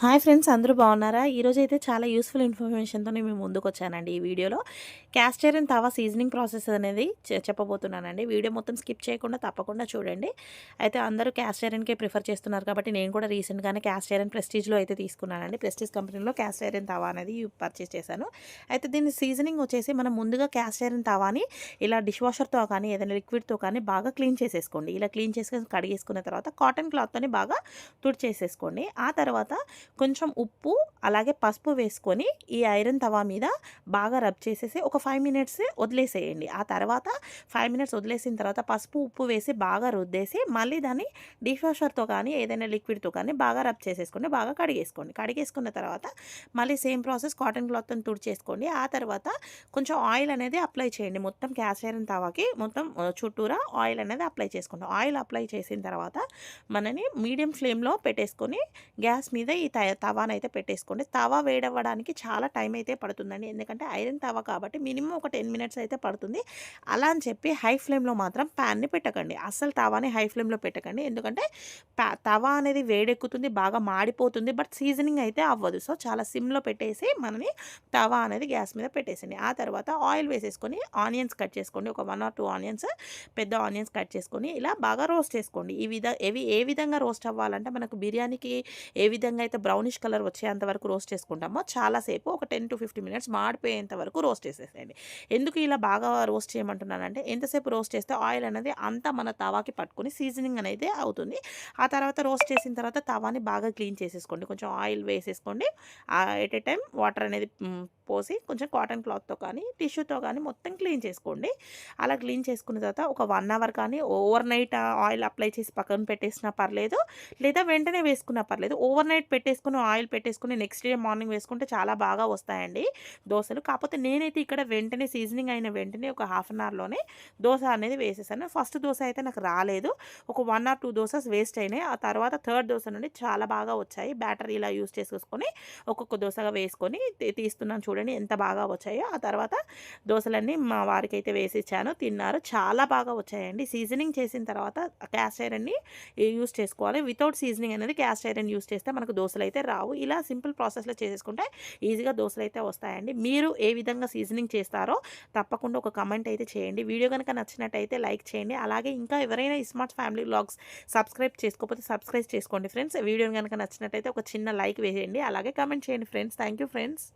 Hi friends, అందరూ బాగున్నారా? ఈరోజైతే చాలా యూస్ఫుల్ ఇన్ఫర్మేషన్‌తో మీ ముందుకొచ్చానండి ఈ వీడియోలో. క్యాస్ట్ ఐరన్ తవా సీజనింగ్ ప్రాసెస్ అనేది చెప్పబోతున్నానండి. వీడియో మొత్తం స్కిప్ చేయకుండా తప్పకుండా చూడండి. అయితే అందరూ క్యాస్ట్ ఐరన్‌కే ప్రిఫర్ చేస్తున్నారు కాబట్టి నేను కూడా రీసెంట్‌గానే క్యాస్ట్ ఐరన్ ప్రెస్టీజ్‌లో అయితే తీసుకున్నానండి. ప్రెస్టీజ్ కంపెనీలో క్యాస్ట్ ఐరన్ తవా అనేది పర్చేస్ చేశాను. అయితే దీని సీజనింగ్ వచ్చేసి మనం ముందుగా క్యాస్ట్ ఐరన్ తవాని ఇలా డిష్ వాషర్‌తో కానీ ఏదైనా లిక్విడ్‌తో కానీ బాగా క్లీన్ చేసేసుకోండి. ఇలా క్లీన్ చేసుకొని కడిగేసుకున్న తర్వాత కాటన్ క్లాత్‌తోని బాగా తుడిచేసేసుకోండి. ఆ తర్వాత కొంచెం ఉప్పు అలాగే పసుపు వేసుకొని ఈ ఐరన్ తవా మీద బాగా రబ్ చేసేసి ఒక 5 మినిట్స్ వదిలేసేయండి. ఆ తర్వాత 5 మినిట్స్ వదిలేసిన తర్వాత పసుపు ఉప్పు వేసి బాగా రుద్దేసి మళ్ళీ దాన్ని డిష్ వాషర్తో కానీ ఏదైనా లిక్విడ్తో కానీ బాగా రబ్ చేసేసుకోండి, బాగా కడిగేసుకోండి. కడిగేసుకున్న తర్వాత మళ్ళీ సేమ్ ప్రాసెస్ కాటన్ క్లాత్తో తుడిచేసుకోండి. ఆ తర్వాత కొంచెం ఆయిల్ అనేది అప్లై చేయండి. మొత్తం క్యాస్ట్ ఐరన్ తవాకి మొత్తం చుట్టూరా ఆయిల్ అనేది అప్లై చేసుకోండి. ఆయిల్ అప్లై చేసిన తర్వాత మనని మీడియం ఫ్లేమ్లో పెట్టేసుకొని గ్యాస్ మీద ఈ తవానైతే పెట్టేసుకోండి. తవా వేడవ్వడానికి చాలా టైం అయితే పడుతుందండి. ఎందుకంటే ఐరన్ తవా కాబట్టి మినిమం ఒక 10 మినిట్స్ అయితే పడుతుంది. అలా అని చెప్పి హై ఫ్లేమ్‌లో మాత్రం ప్యాన్‌ని పెట్టకండి. అస్సలు తవాని హై ఫ్లేమ్‌లో పెట్టకండి. ఎందుకంటే తవా అనేది వేడెక్కుతుంది, బాగా మాడిపోతుంది. బట్ సీజనింగ్ అయితే అవ్వదు. సో, చాలా సిమ్‌లో పెట్టేసి మనని తవా అనేది గ్యాస్ మీద పెట్టేసేయండి. ఆ తర్వాత ఆయిల్ వేసేసుకొని ఆనియన్స్ కట్ చేసుకోండి. ఒక 1 ఆర్ 2 ఆనియన్స్, పెద్ద ఆనియన్స్ కట్ చేసుకొని ఇలా బాగా రోస్ట్ చేసుకోండి. ఏ విధంగా రోస్ట్ అవ్వాలంటే మనకు బిర్యానీకి ఏ విధంగా అయితే బ్రౌనిష్ కలర్ వచ్చేంత వరకు రోస్ట్ చేసుకుంటామో చాలాసేపు ఒక 10-15 మినిట్స్ మాడిపోయేంత వరకు రోస్ట్ చేసేసేయండి. ఎందుకు ఇలా బాగా రోస్ట్ చేయమంటున్నానంటే ఎంతసేపు రోస్ట్ చేస్తే ఆయిల్ అనేది అంతా మన తవాకి పట్టుకొని సీజనింగ్ అనేది అవుతుంది. ఆ తర్వాత రోస్ట్ చేసిన తర్వాత తవాని బాగా క్లీన్ చేసేసుకోండి. కొంచెం ఆయిల్ వేసేసుకోండి. ఎట్ ఏ టైం వాటర్ అనేది పోసి కొంచెం కాటన్ క్లాత్తో కానీ టిష్యూతో కానీ మొత్తం క్లీన్ చేసుకోండి. అలా క్లీన్ చేసుకున్న తర్వాత ఒక 1 అవర్ కానీ ఓవర్ నైట్ ఆయిల్ అప్లై చేసి పక్కన పెట్టేసినా పర్లేదు, లేదా వెంటనే వేసుకున్నా పర్లేదు. ఓవర్ నైట్ పెట్టేసుకొని ఆయిల్ పెట్టేసుకొని నెక్స్ట్ డే మార్నింగ్ వేసుకుంటే చాలా బాగా వస్తాయండి దోసలు. కాకపోతే నేనైతే ఇక్కడ వెంటనే సీజనింగ్ అయిన వెంటనే ఒక హాఫ్ అన్ అవర్‌లోనే దోస అనేది వేసేసాను. ఫస్ట్ దోస అయితే నాకు రాలేదు. ఒక 1 ఆర్ 2 దోసెస్ వేస్ట్ అయినాయి. ఆ తర్వాత థర్డ్ దోస నుండి చాలా బాగా వచ్చాయి. బ్యాటర్ ఇలా యూజ్ చేసేసుకొని ఒక్కొక్క దోసగా వేసుకొని తీస్తున్నాను చూడండి ఎంత బాగా వచ్చాయో. ఆ తర్వాత దోసలన్నీ మా వారికైతే వేసిచ్చాను, తిన్నారు. చాలా బాగా వచ్చాయండి. సీజనింగ్ చేసిన తర్వాత క్యాస్ట్ ఐరన్‌ని యూజ్ చేసుకోవాలి. వితౌట్ సీజనింగ్ అనేది క్యాస్ట్ ఐరన్ యూజ్ చేస్తే మనకు దోసలైతే రావు. ఇలా సింపుల్ ప్రాసెస్‌లో చేసేసుకుంటే ఈజీగా దోసలైతే వస్తాయండి. మీరు ఏ విధంగా సీజనింగ్ చేస్తారో తప్పకుండా ఒక కామెంట్ అయితే చేయండి. వీడియో గనుక నచ్చినట్టయితే లైక్ చేయండి. అలాగే ఇంకా ఎవరైనా స్మార్ట్ ఫ్యామిలీ వ్లాగ్స్ సబ్స్క్రైబ్ చేసుకోకపోతే సబ్స్క్రైబ్ చేసుకోండి ఫ్రెండ్స్. వీడియో గనుక నచ్చినట్టయితే ఒక చిన్న లైక్ వేయండి. అలాగే కామెంట్ చేయండి ఫ్రెండ్స్. Thank you friends.